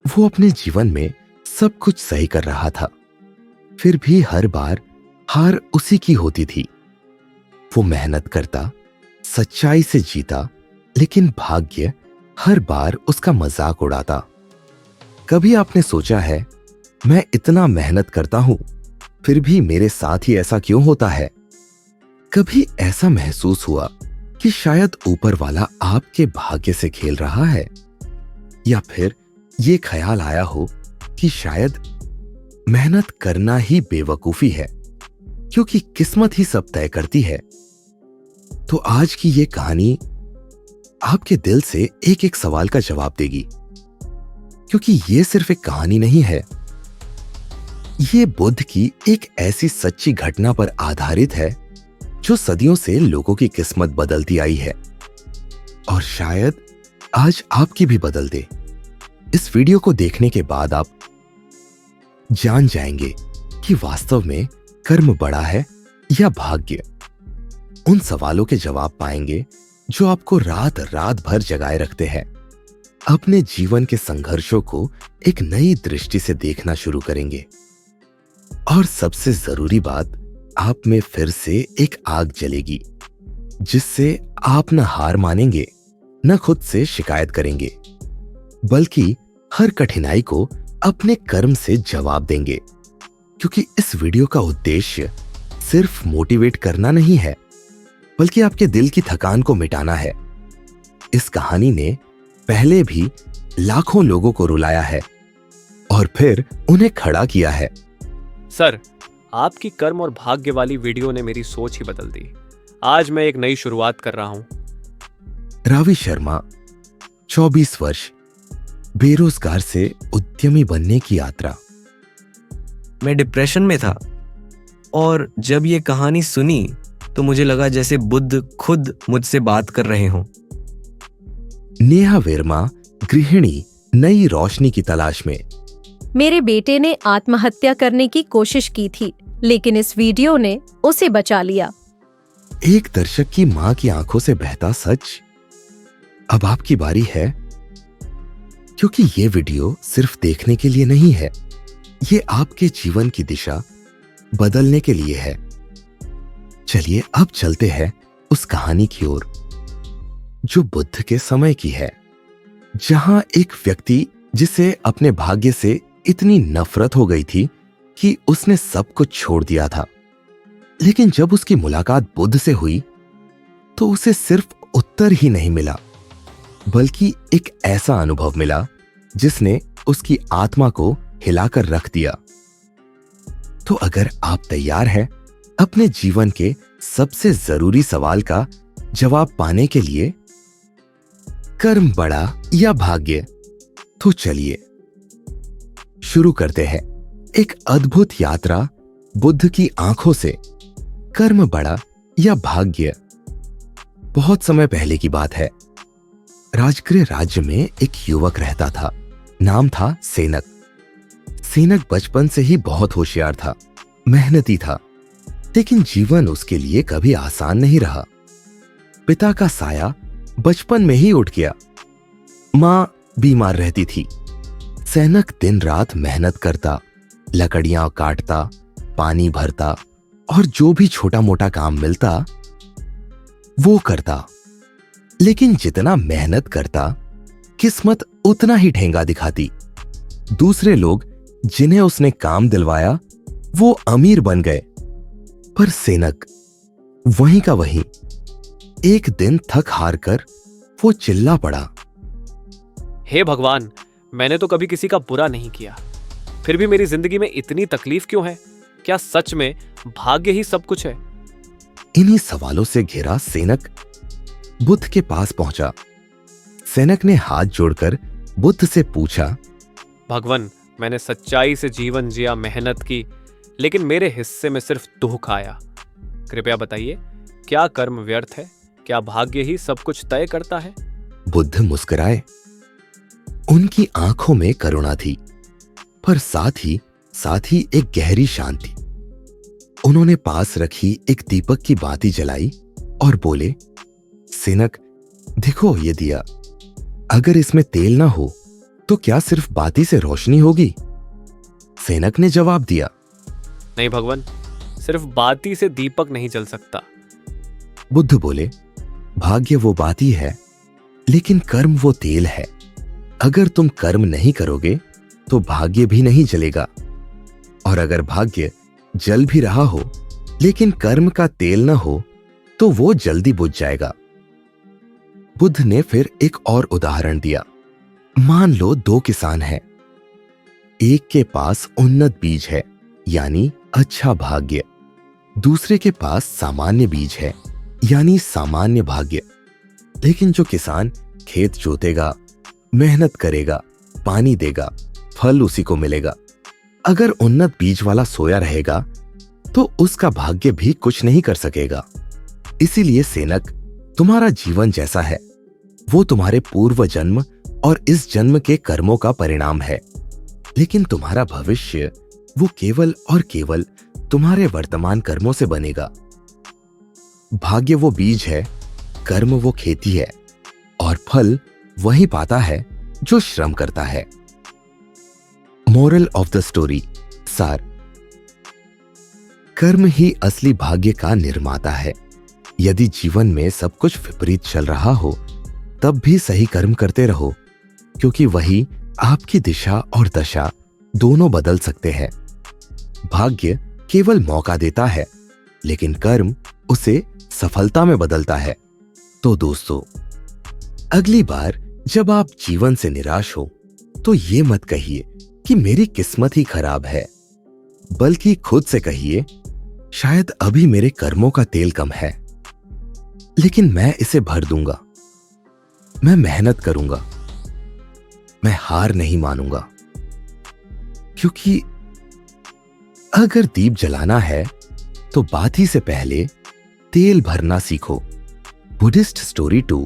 वो अपने जीवन में सब कुछ सही कर रहा था, फिर भी हर बार हार उसी की होती थी। वो मेहनत करता, सच्चाई से जीता, लेकिन भाग्य हर बार उसका मजाक उड़ाता। कभी आपने सोचा है, मैं इतना मेहनत करता हूं, फिर भी मेरे साथ ही ऐसा क्यों होता है? कभी ऐसा महसूस हुआ कि शायद ऊपर वाला आपके भाग्य से खेल रहा है? या फिर ये ख्याल आया हो कि शायद मेहनत करना ही बेवकूफी है, क्योंकि किस्मत ही सब तय करती है? तो आज की ये कहानी आपके दिल से एक एक सवाल का जवाब देगी, क्योंकि ये सिर्फ एक कहानी नहीं है। ये बुद्ध की एक ऐसी सच्ची घटना पर आधारित है जो सदियों से लोगों की किस्मत बदलती आई है, और शायद आज आपकी भी बदल दे। इस वीडियो को देखने के बाद आप जान जाएंगे कि वास्तव में कर्म बड़ा है या भाग्य। उन सवालों के जवाब पाएंगे जो आपको रात रात भर जगाए रखते हैं। अपने जीवन के संघर्षों को एक नई दृष्टि से देखना शुरू करेंगे, और सबसे जरूरी बात, आप में फिर से एक आग जलेगी जिससे आप न हार मानेंगे, न खुद से शिकायत करेंगे, बल्कि हर कठिनाई को अपने कर्म से जवाब देंगे। क्योंकि इस वीडियो का उद्देश्य सिर्फ मोटिवेट करना नहीं है, बल्कि आपके दिल की थकान को मिटाना है। इस कहानी ने पहले भी लाखों लोगों को रुलाया है और फिर उन्हें खड़ा किया है। सर, आपकी कर्म और भाग्य वाली वीडियो ने मेरी सोच ही बदल दी। आज मैं एक नई शुरुआत कर रहा हूं। रावी शर्मा, 24 वर्ष, बेरोजगार से उद्यमी बनने की यात्रा। मैं डिप्रेशन में था और जब ये कहानी सुनी तो मुझे लगा जैसे बुद्ध खुद मुझसे बात कर रहे हों। नेहा वर्मा, गृहिणी, नई रोशनी की तलाश में। मेरे बेटे ने आत्महत्या करने की कोशिश की थी, लेकिन इस वीडियो ने उसे बचा लिया। एक दर्शक की मां की आंखों से बहता सच। अब आपकी बारी है, क्योंकि ये वीडियो सिर्फ देखने के लिए नहीं है, ये आपके जीवन की दिशा बदलने के लिए है। चलिए अब चलते हैं उस कहानी की ओर जो बुद्ध के समय की है, जहां एक व्यक्ति जिसे अपने भाग्य से इतनी नफरत हो गई थी कि उसने सब कुछ छोड़ दिया था। लेकिन जब उसकी मुलाकात बुद्ध से हुई तो उसे सिर्फ उत्तर ही नहीं मिला, बल्कि एक ऐसा अनुभव मिला जिसने उसकी आत्मा को हिलाकर रख दिया। तो अगर आप तैयार हैं अपने जीवन के सबसे जरूरी सवाल का जवाब पाने के लिए, कर्म बड़ा या भाग्य, तो चलिए शुरू करते हैं एक अद्भुत यात्रा बुद्ध की आंखों से। कर्म बड़ा या भाग्य। बहुत समय पहले की बात है। राजगृह राज्य में एक युवक रहता था। नाम था सेनक। सेनक बचपन से ही बहुत होशियार था, मेहनती था, लेकिन जीवन उसके लिए कभी आसान नहीं रहा। पिता का साया बचपन में ही उठ गया। मां बीमार रहती थी। सेनक दिन रात मेहनत करता, लकड़ियां काटता, पानी भरता और जो भी छोटा मोटा काम मिलता वो करता। लेकिन जितना मेहनत करता, किस्मत उतना ही ठेंगा दिखाती। दूसरे लोग जिन्हें उसने काम दिलवाया वो अमीर बन गए, पर सेनक वहीं का वहीं। एक दिन थक हार कर वो चिल्ला पड़ा, हे भगवान, मैंने तो कभी किसी का बुरा नहीं किया, फिर भी मेरी जिंदगी में इतनी तकलीफ क्यों है? क्या सच में भाग्य ही सब कुछ है? इन्हीं सवालों से घिरा सेनक बुद्ध के पास पहुंचा। सेनक ने हाथ जोड़कर बुद्ध से पूछा, भगवान, मैंने सच्चाई से जीवन जिया, मेहनत की, लेकिन मेरे हिस्से में सिर्फ दुख आया। कृपया बताइए, क्या कर्म व्यर्थ है? क्या भाग्य ही सब कुछ तय करता है? बुद्ध मुस्कुराए। उनकी आंखों में करुणा थी, पर साथ ही एक गहरी शांति। उन्होंने पास रखी एक दीपक की बाती जलाई और बोले, सेनक, देखो ये दिया, अगर इसमें तेल ना हो तो क्या सिर्फ बाती से रोशनी होगी? सेनक ने जवाब दिया। नहीं भगवान, सिर्फ बाती से दीपक नहीं जल सकता। बुद्ध बोले, भाग्य वो बाती है, लेकिन कर्म वो तेल है। अगर तुम कर्म नहीं करोगे तो भाग्य भी नहीं जलेगा, और अगर भाग्य जल भी रहा हो लेकिन कर्म का तेल न हो तो वो जल्दी बुझ जाएगा। बुद्ध ने फिर एक और उदाहरण दिया। मान लो दो किसान हैं। एक के पास उन्नत बीज है, यानी अच्छा भाग्य। दूसरे के पास सामान्य बीज है, यानी सामान्य भाग्य। लेकिन जो किसान खेत जोतेगा, मेहनत करेगा, पानी देगा, फल उसी को मिलेगा। अगर उन्नत बीज वाला सोया रहेगा तो उसका भाग्य भी कुछ नहीं कर सकेगा। इसीलिए सेनक, तुम्हारा जीवन जैसा है वो तुम्हारे पूर्व जन्म और इस जन्म के कर्मों का परिणाम है, लेकिन तुम्हारा भविष्य वो केवल और केवल तुम्हारे वर्तमान कर्मों से बनेगा। भाग्य वो बीज है, कर्म वो खेती है, और फल वही पाता है जो श्रम करता है। मोरल ऑफ द स्टोरी, सार। कर्म ही असली भाग्य का निर्माता है। यदि जीवन में सब कुछ विपरीत चल रहा हो तब भी सही कर्म करते रहो, क्योंकि वही आपकी दिशा और दशा दोनों बदल सकते हैं। भाग्य केवल मौका देता है, लेकिन कर्म उसे सफलता में बदलता है। तो दोस्तों, अगली बार जब आप जीवन से निराश हो तो ये मत कहिए कि मेरी किस्मत ही खराब है, बल्कि खुद से कहिए, शायद अभी मेरे कर्मों का तेल कम है, लेकिन मैं इसे भर दूंगा। मैं मेहनत करूंगा, मैं हार नहीं मानूंगा। क्योंकि अगर दीप जलाना है तो बाती से पहले तेल भरना सीखो। Buddhist story 2।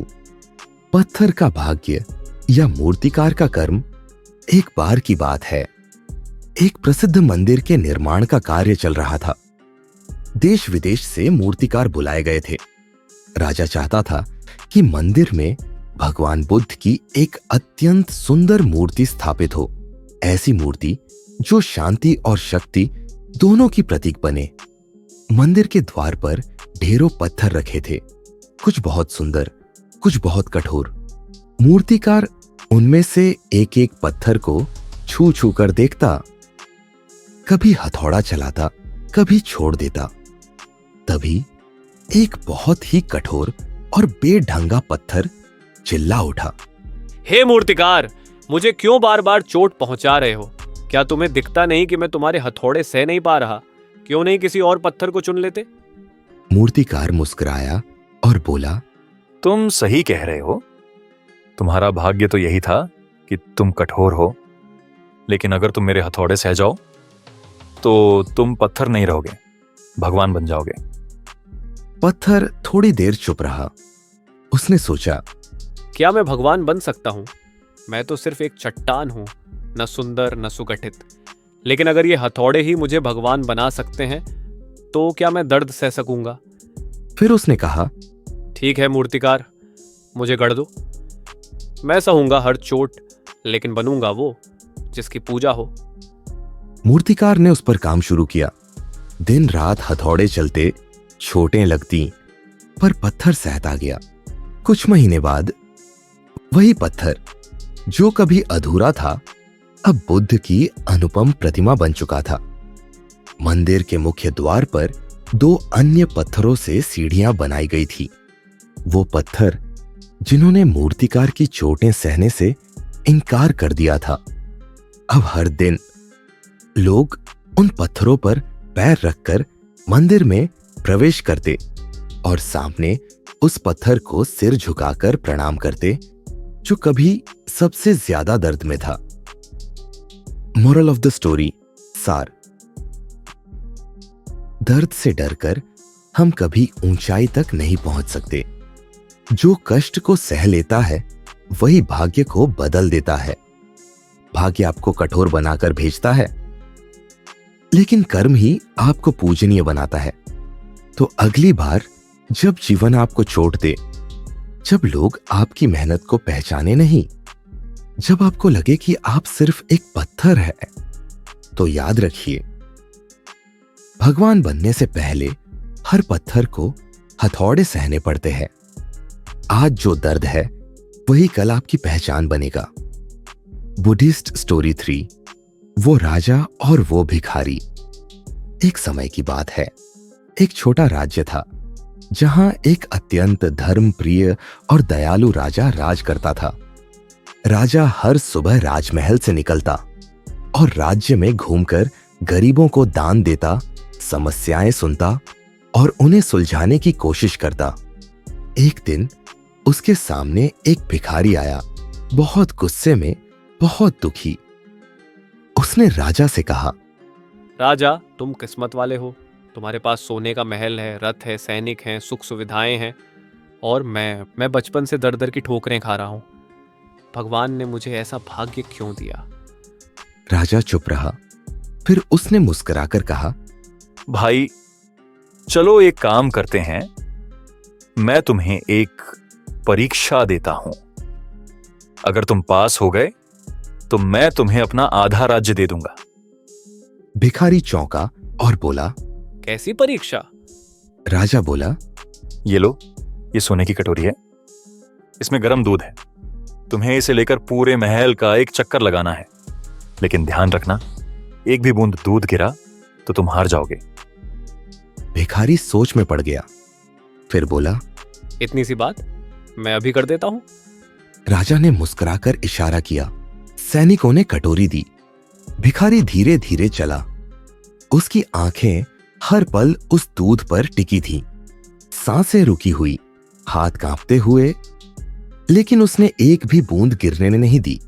पत्थर का भाग्य या मूर्तिकार का कर्म। एक बार की बात है, एक प्रसिद्ध मंदिर के निर्माण का कार्य चल रहा था। देश विदेश से मूर्तिकार बुलाए गए थे। राजा चाहता था कि मंदिर में भगवान बुद्ध की एक अत्यंत सुंदर मूर्ति स्थापित हो। ऐसी मूर्ति जो शांति और शक्ति दोनों की प्रतीक बने। मंदिर के द्वार पर ढेरों पत्थर रखे थे, कुछ बहुत सुंदर, कुछ बहुत कठोर। मूर्तिकार उनमें से एक एक पत्थर को छू छू कर देखता, कभी हथौड़ा चलाता, कभी छोड़ देता। तभी एक बहुत ही कठोर और बेढंगा पत्थर चिल्ला उठा, हे मूर्तिकार, मुझे क्यों बार बार चोट पहुंचा रहे हो? क्या तुम्हें दिखता नहीं कि मैं तुम्हारे हथौड़े सह नहीं पा रहा? क्यों नहीं किसी और पत्थर को चुन लेते? मूर्तिकार मुस्कुराया और बोला, तुम सही कह रहे हो। तुम्हारा भाग्य तो यही था कि तुम कठोर हो, लेकिन अगर तुम मेरे हथौड़े सह जाओ तो तुम पत्थर नहीं रहोगे, भगवान बन जाओगे। पत्थर थोड़ी देर चुप रहा। उसने सोचा, क्या मैं भगवान बन सकता हूं? मैं तो सिर्फ एक चट्टान हूं, न सुंदर न सुगठित। लेकिन अगर ये हथौड़े ही मुझे भगवान बना सकते हैं तो क्या मैं दर्द सह सकूंगा? फिर उसने कहा, ठीक है मूर्तिकार, मुझे गढ़ दो। मैं सहूंगा हर चोट, लेकिन बनूंगा वो जिसकी पूजा हो। मूर्तिकार ने उस पर काम शुरू किया। दिन रात हथौड़े चलते, चोटें लगती, पर पत्थर सहता गया। कुछ महीने बाद वही पत्थर जो कभी अधूरा था अब बुद्ध की अनुपम प्रतिमा बन चुका था। मंदिर के मुख्य द्वार पर 2 अन्य पत्थरों से सीढ़ियां बनाई गई थी। वो पत्थर जिन्होंने मूर्तिकार की चोटें सहने से इनकार कर दिया था। अब हर दिन लोग उन पत्थरों पर पैर रखकर मंदिर में प्रवेश करते और सामने उस पत्थर को सिर झुकाकर प्रणाम करते जो कभी सबसे ज्यादा दर्द में था। मोरल ऑफ द स्टोरी, सार। दर्द से डरकर हम कभी ऊंचाई तक नहीं पहुंच सकते। जो कष्ट को सह लेता है वही भाग्य को बदल देता है। भाग्य आपको कठोर बनाकर भेजता है, लेकिन कर्म ही आपको पूजनीय बनाता है। तो अगली बार जब जीवन आपको चोट दे, जब लोग आपकी मेहनत को पहचाने नहीं, जब आपको लगे कि आप सिर्फ एक पत्थर है, तो याद रखिए, भगवान बनने से पहले हर पत्थर को हथौड़े सहने पड़ते हैं। आज जो दर्द है वही कल आपकी पहचान बनेगा। बुद्धिस्ट स्टोरी 3, वो राजा और वो भिखारी। एक समय की बात है, एक छोटा राज्य था जहां एक अत्यंत धर्मप्रिय और दयालु राजा राज करता था। राजा हर सुबह राजमहल से निकलता और राज्य में घूमकर गरीबों को दान देता, समस्याएं सुनता और उन्हें सुलझाने की कोशिश करता। एक दिन उसके सामने एक भिखारी आया, बहुत गुस्से में, बहुत दुखी। उसने राजा से कहा, राजा, तुम किस्मत वाले हो। तुम्हारे पास सोने का महल है, रथ है, सैनिक हैं, सुख सुविधाएं हैं, और मैं बचपन से दर दर की ठोकरें खा रहा हूं। भगवान ने मुझे ऐसा भाग्य क्यों दिया? राजा चुप रहा। फिर उसने मुस्कुराकर कहा, भाई, चलो एक काम करते हैं, मैं तुम्हें एक परीक्षा देता हूं। अगर तुम पास हो गए तो मैं तुम्हें अपना आधा राज्य दे दूंगा। भिखारी चौंका और बोला, कैसी परीक्षा? राजा बोला, ये लो, ये सोने की कटोरी है, इसमें गर्म दूध है। तुम्हें इसे लेकर पूरे महल का एक चक्कर लगाना है, लेकिन ध्यान रखना, एक भी बूंद दूध गिरा तो तुम हार जाओगे। भिखारी सोच में पड़ गया। फिर बोला, इतनी सी बात, मैं अभी कर देता हूं। राजा ने मुस्कुराकर इशारा किया। सैनिकों ने कटोरी दी। भिखारी धीरे धीरे चला। उसकी आंखें हर पल उस दूध पर टिकी थीं, सांसें रुकी हुई, हाथ कांपते हुए, लेकिन उसने एक भी बूंद गिरने नहीं दी।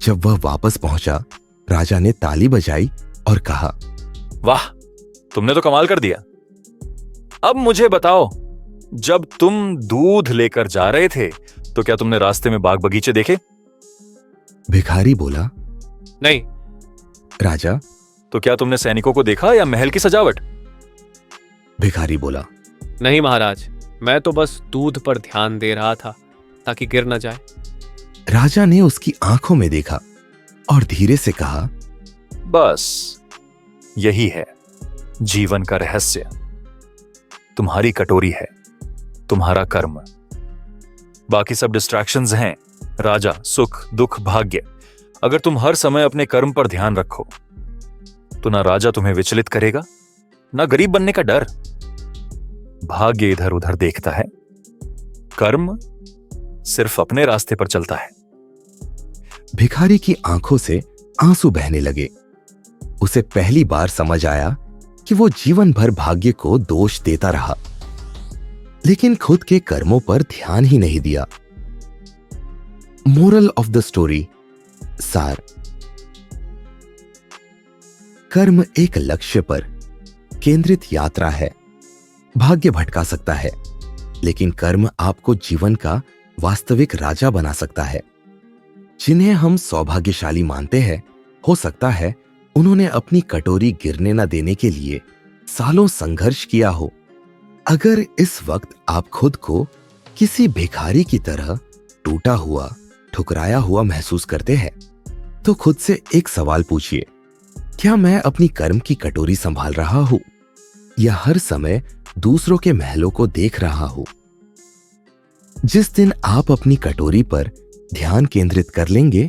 जब वह वापस पहुंचा, राजा ने ताली बजाई और कहा, वाह, तुमने तो कमाल कर दिया। अब मुझे बताओ, जब तुम दूध लेकर जा रहे थे तो क्या तुमने रास्ते में बाग बगीचे देखे? भिखारी बोला, नहीं। राजा, तो क्या तुमने सैनिकों को देखा या महल की सजावट? भिखारी बोला, नहीं महाराज, मैं तो बस दूध पर ध्यान दे रहा था ताकि गिर न जाए। राजा ने उसकी आंखों में देखा और धीरे से कहा, बस यही है जीवन का रहस्य। तुम्हारी कटोरी है तुम्हारा कर्म, बाकी सब डिस्ट्रैक्शंस हैं, राजा, सुख, दुख, भाग्य। अगर तुम हर समय अपने कर्म पर ध्यान रखो तो ना राजा तुम्हें विचलित करेगा, ना गरीब बनने का डर। भाग्य इधर उधर देखता है, कर्म सिर्फ अपने रास्ते पर चलता है। भिखारी की आंखों से आंसू बहने लगे। उसे पहली बार समझ आया कि वो जीवन भर भाग्य को दोष देता रहा, लेकिन खुद के कर्मों पर ध्यान ही नहीं दिया। मोरल ऑफ द स्टोरी, सार, कर्म एक लक्ष्य पर केंद्रित यात्रा है। भाग्य भटका सकता है, लेकिन कर्म आपको जीवन का वास्तविक राजा बना सकता है। जिन्हें हम सौभाग्यशाली मानते हैं, हो सकता है उन्होंने अपनी कटोरी गिरने न देने के लिए सालों संघर्ष किया हो। अगर इस वक्त आप खुद को किसी भिखारी की तरह टूटा हुआ, ठुकराया हुआ महसूस करते हैं, तो खुद से एक सवाल पूछिए, क्या मैं अपनी कर्म की कटोरी संभाल रहा हूं या हर समय दूसरों के महलों को देख रहा हूं? जिस दिन आप अपनी कटोरी पर ध्यान केंद्रित कर लेंगे,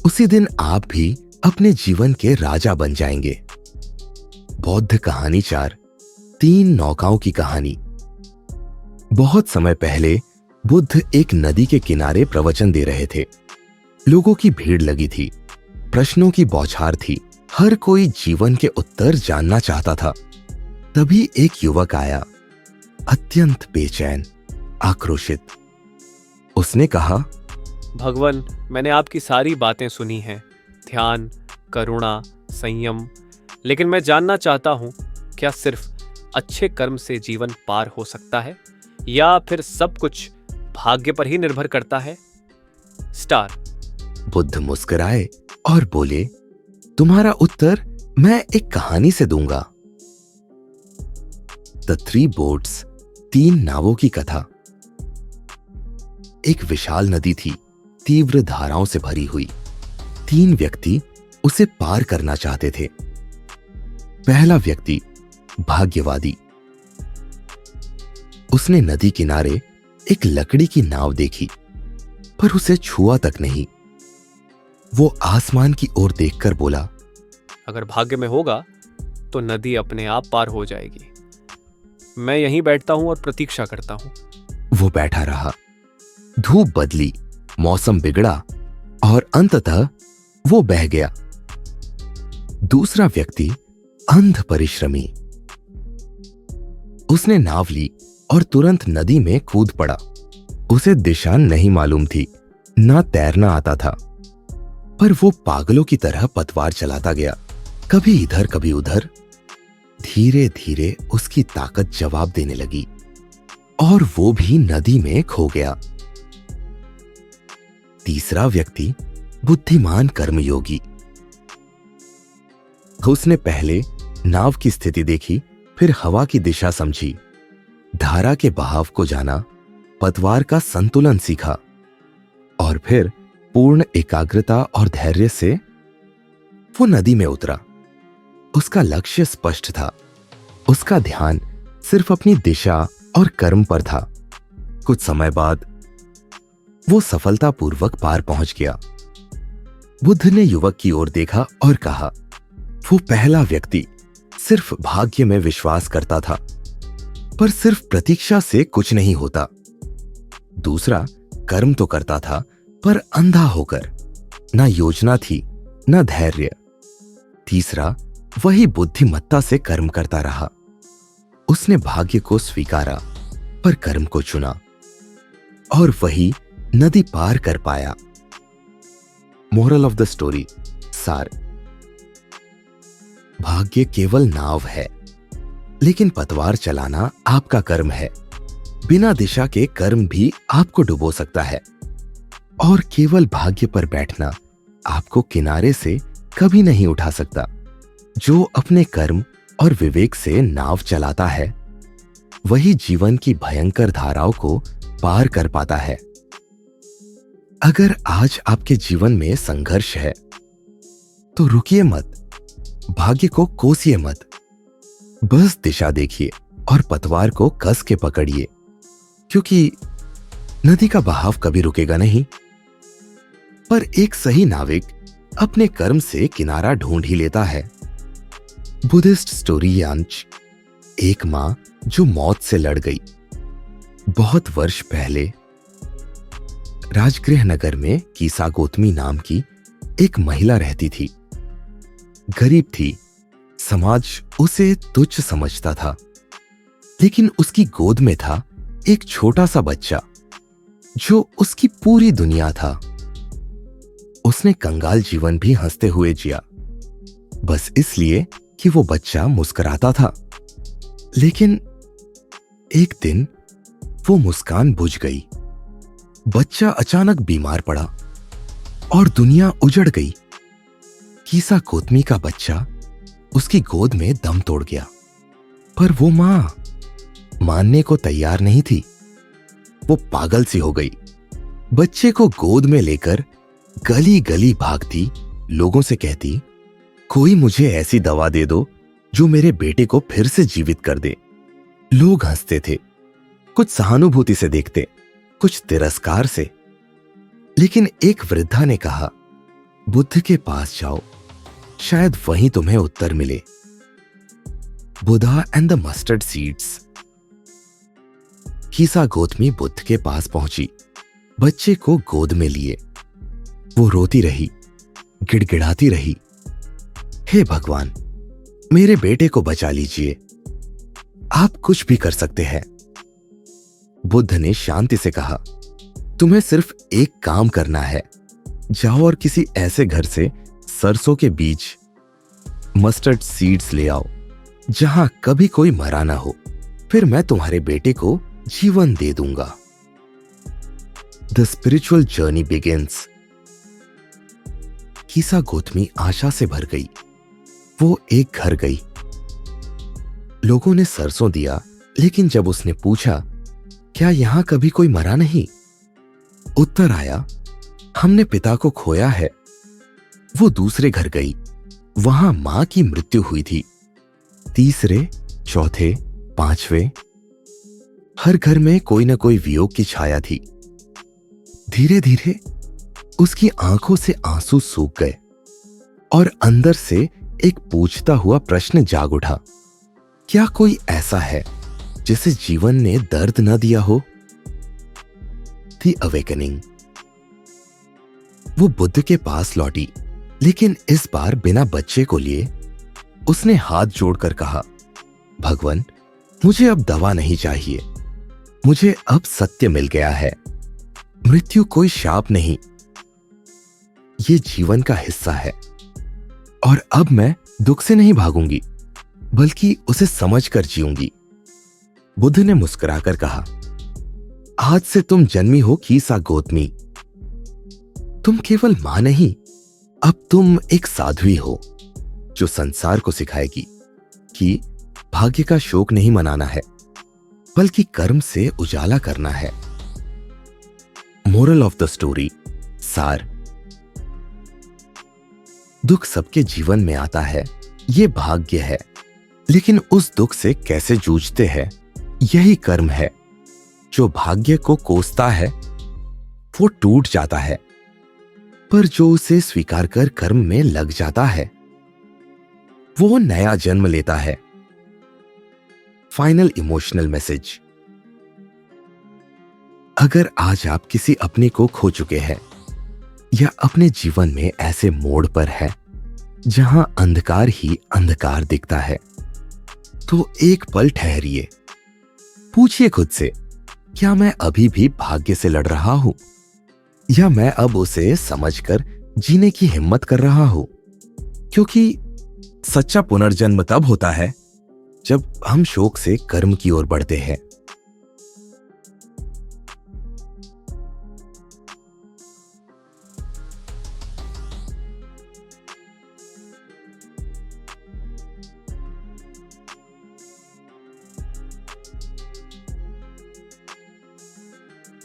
उसी दिन आप भी अपने जीवन के राजा बन जाएंगे। बौद्ध कहानी 4, 3 नौकाओं की कहानी। बहुत समय पहले बुद्ध एक नदी के किनारे प्रवचन दे रहे थे। लोगों की भीड़ लगी थी, प्रश्नों की बौछार थी, हर कोई जीवन के उत्तर जानना चाहता था। तभी एक युवक आया, अत्यंत बेचैन, आक्रोशित। उसने कहा, भगवान, मैंने आपकी सारी बातें सुनी हैं, ध्यान, करुणा, संयम, लेकिन मैं जानना चाहता हूं, क्या सिर्फ अच्छे कर्म से जीवन पार हो सकता है या फिर सब कुछ भाग्य पर ही निर्भर करता है? स्टार। बुद्ध मुस्कुराए और बोले, तुम्हारा उत्तर मैं एक कहानी से दूंगा। द 3 बोट्स, 3 नावों की कथा। एक विशाल नदी थी तीव्र धाराओं से भरी हुई। 3 व्यक्ति उसे पार करना चाहते थे। पहला व्यक्ति भाग्यवादी। उसने नदी किनारे एक लकड़ी की नाव देखी, पर उसे छुआ तक नहीं। वो आसमान की ओर देखकर बोला, अगर भाग्य में होगा तो नदी अपने आप पार हो जाएगी। मैं यहीं बैठता हूं और प्रतीक्षा करता हूं। वो बैठा रहा। धूप बदली, मौसम बिगड़ा और अंततः वो बह गया। दूसरा व्यक्ति अंध परिश्रमी। उसने नाव ली और तुरंत नदी में कूद पड़ा। उसे दिशा नहीं मालूम थी, ना तैरना आता था, पर वो पागलों की तरह पतवार चलाता गया, कभी इधर कभी उधर। धीरे धीरे उसकी ताकत जवाब देने लगी और वो भी नदी में खो गया। तीसरा व्यक्ति बुद्धिमान कर्मयोगी। उसने पहले नाव की स्थिति देखी, फिर हवा की दिशा समझी, धारा के बहाव को जाना, पतवार का संतुलन सीखा और फिर पूर्ण एकाग्रता और धैर्य से वो नदी में उतरा। उसका लक्ष्य स्पष्ट था। उसका ध्यान सिर्फ अपनी दिशा और कर्म पर था। कुछ समय बाद वो सफलतापूर्वक पार पहुंच गया। बुद्ध ने युवक की ओर देखा और कहा, वो पहला व्यक्ति सिर्फ भाग्य में विश्वास करता था, पर सिर्फ प्रतीक्षा से कुछ नहीं होता। दूसरा कर्म तो करता था, पर अंधा होकर। ना योजना थी, ना धैर्य। तीसरा वही बुद्धिमत्ता से कर्म करता रहा। उसने भाग्य को स्वीकारा, पर कर्म को चुना, और वही नदी पार कर पाया। मोरल ऑफ द स्टोरी, सार। भाग्य केवल नाव है, लेकिन पतवार चलाना आपका कर्म है। बिना दिशा के कर्म भी आपको डुबो सकता है, और केवल भाग्य पर बैठना आपको किनारे से कभी नहीं उठा सकता। जो अपने कर्म और विवेक से नाव चलाता है, वही जीवन की भयंकर धाराओं को पार कर पाता है। अगर आज आपके जीवन में संघर्ष है, तो रुकिए मत, भाग्य को कोसिए मत। बस दिशा देखिए और पतवार को कस के पकड़िए, क्योंकि नदी का बहाव कभी रुकेगा नहीं। पर एक सही नाविक अपने कर्म से किनारा ढूंढ ही लेता है। बुद्धिस्ट स्टोरी अंश। एक मां जो मौत से लड़ गई। बहुत वर्ष पहले राजगृह नगर में कीसा गौतमी नाम की एक महिला रहती थी। गरीब थी, समाज उसे तुच्छ समझता था, लेकिन उसकी गोद में था एक छोटा सा बच्चा जो उसकी पूरी दुनिया था। उसने कंगाल जीवन भी हंसते हुए जिया, बस इसलिए कि वो बच्चा मुस्कुराता था। लेकिन एक दिन वो मुस्कान बुझ गई। बच्चा अचानक बीमार पड़ा और दुनिया उजड़ गई। कीसा गौतमी का बच्चा उसकी गोद में दम तोड़ गया, पर वो मां मानने को तैयार नहीं थी। वो पागल सी हो गई। बच्चे को गोद में लेकर गली गली भागती, लोगों से कहती, कोई मुझे ऐसी दवा दे दो जो मेरे बेटे को फिर से जीवित कर दे। लोग हंसते थे, कुछ सहानुभूति से देखते, कुछ तिरस्कार से। लेकिन एक वृद्धा ने कहा, बुद्ध के पास जाओ, शायद वहीं तुम्हें उत्तर मिले। Buddha and the mustard seeds. Kisa Gotami Buddha के पास पहुंची, बच्चे को गोद में लिए। वो रोती रही, गिड़गिड़ाती रही, हे भगवान, मेरे बेटे को बचा लीजिए, आप कुछ भी कर सकते हैं। बुद्ध ने शांति से कहा, तुम्हें सिर्फ एक काम करना है, जाओ और किसी ऐसे घर से सरसों के बीज, मस्टर्ड सीड्स ले आओ जहां कभी कोई मरा ना हो, फिर मैं तुम्हारे बेटे को जीवन दे दूंगा। The spiritual journey begins. Kisa Gotami आशा से भर गई। वो एक घर गई। लोगों ने सरसों दिया, लेकिन जब उसने पूछा, क्या यहां कभी कोई मरा नहीं, उत्तर आया, हमने पिता को खोया है। वो दूसरे घर गई, वहां मां की मृत्यु हुई थी। तीसरे, चौथे, पांचवें, हर घर में कोई ना कोई वियोग की छाया थी। धीरे धीरे उसकी आंखों से आंसू सूख गए और अंदर से एक पूछता हुआ प्रश्न जाग उठा, क्या कोई ऐसा है जिसे जीवन ने दर्द न दिया हो? The awakening. वो बुद्ध के पास लौटी, लेकिन इस बार बिना बच्चे को लिए। उसने हाथ जोड़कर कहा, भगवान, मुझे अब दवा नहीं चाहिए। मुझे अब सत्य मिल गया है। मृत्यु कोई शाप नहीं, ये जीवन का हिस्सा है। और अब मैं दुख से नहीं भागूंगी, बल्कि उसे समझकर जीऊंगी। बुद्ध ने मुस्कुराकर कहा, आज से तुम जन्मी हो कीसा गौतमी। तुम केवल मां नहीं, अब तुम एक साध्वी हो जो संसार को सिखाएगी कि भाग्य का शोक नहीं मनाना है, बल्कि कर्म से उजाला करना है। मोरल ऑफ द स्टोरी, सार। दुख सबके जीवन में आता है, ये भाग्य है। लेकिन उस दुख से कैसे जूझते हैं, यही कर्म है। जो भाग्य को कोसता है वो टूट जाता है, पर जो उसे स्वीकार कर कर्म में लग जाता है वो नया जन्म लेता है। Final emotional message. अगर आज आप किसी अपने को खो चुके हैं या अपने जीवन में ऐसे मोड़ पर है जहां अंधकार ही अंधकार दिखता है, तो एक पल ठहरिए। पूछिए खुद से, क्या मैं अभी भी भाग्य से लड़ रहा हूं, या मैं अब उसे समझकर जीने की हिम्मत कर रहा हूं? क्योंकि सच्चा पुनर्जन्म तब होता है जब हम शोक से कर्म की ओर बढ़ते हैं।